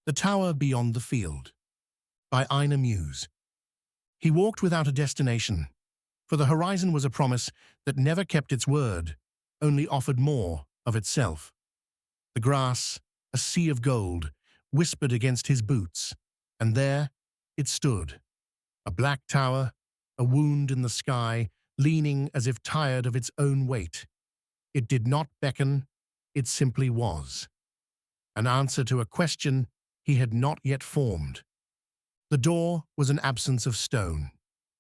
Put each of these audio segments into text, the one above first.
The Tower Beyond the Field, by Ina Muse. He walked without a destination, for the horizon was a promise that never kept its word, only offered more of itself. The grass, a sea of gold, whispered against his boots, and there it stood, a black tower, a wound in the sky, leaning as if tired of its own weight. It did not beckon, it simply was. An answer to a question he had not yet formed. The door was an absence of stone.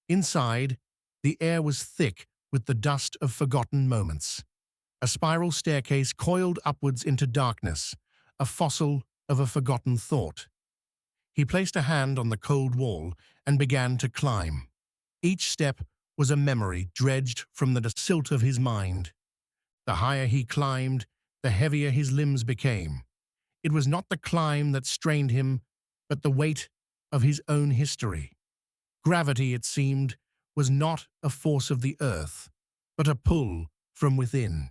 Inside, the air was thick with the dust of forgotten moments. A spiral staircase coiled upwards into darkness, a fossil of a forgotten thought. He placed a hand on the cold wall and began to climb. Each step was a memory dredged from the silt of his mind. The higher he climbed, the heavier his limbs became. It was not the climb that strained him, but the weight of his own history. Gravity, it seemed, was not a force of the earth, but a pull from within.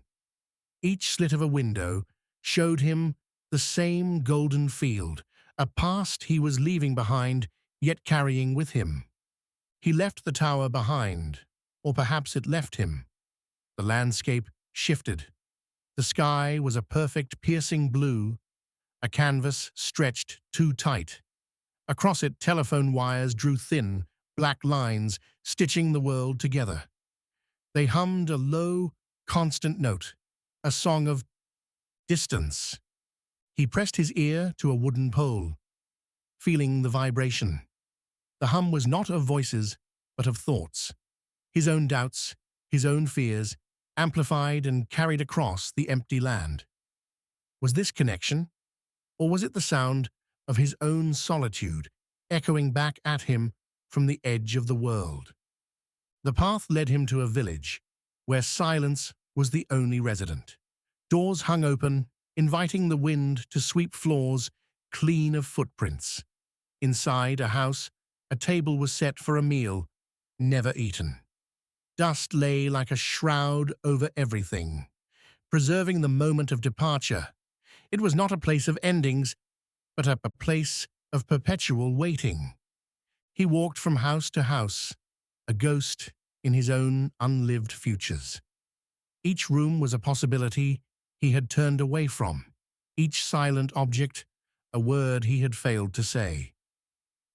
Each slit of a window showed him the same golden field, a past he was leaving behind, yet carrying with him. He left the tower behind, or perhaps it left him. The landscape shifted. The sky was a perfect, piercing blue, a canvas stretched too tight. Across it, telephone wires drew thin, black lines, stitching the world together. They hummed a low, constant note, a song of distance. He pressed his ear to a wooden pole, feeling the vibration. The hum was not of voices, but of thoughts. His own doubts, his own fears, amplified and carried across the empty land. Was this connection? Or was it the sound of his own solitude, echoing back at him from the edge of the world? The path led him to a village, where silence was the only resident. Doors hung open, inviting the wind to sweep floors clean of footprints. Inside a house, a table was set for a meal, never eaten. Dust lay like a shroud over everything, preserving the moment of departure. It was not a place of endings, but a place of perpetual waiting. He walked from house to house, a ghost in his own unlived futures. Each room was a possibility he had turned away from, each silent object a word he had failed to say.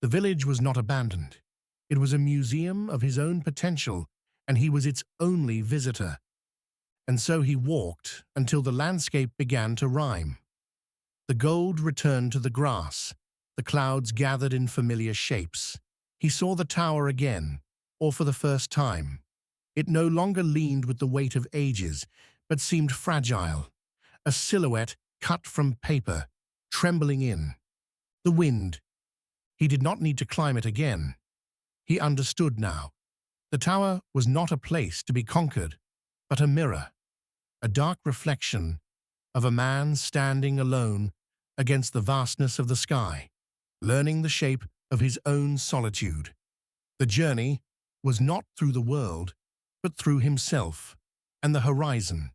The village was not abandoned. It was a museum of his own potential, and he was its only visitor. And so he walked until the landscape began to rhyme. The gold returned to the grass, the clouds gathered in familiar shapes. He saw the tower again, or for the first time. It no longer leaned with the weight of ages, but seemed fragile, a silhouette cut from paper, trembling in. The wind. He did not need to climb it again. He understood now. The tower was not a place to be conquered, but a mirror, a dark reflection of a man standing alone against the vastness of the sky, learning the shape of his own solitude. The journey was not through the world, but through himself and the horizon.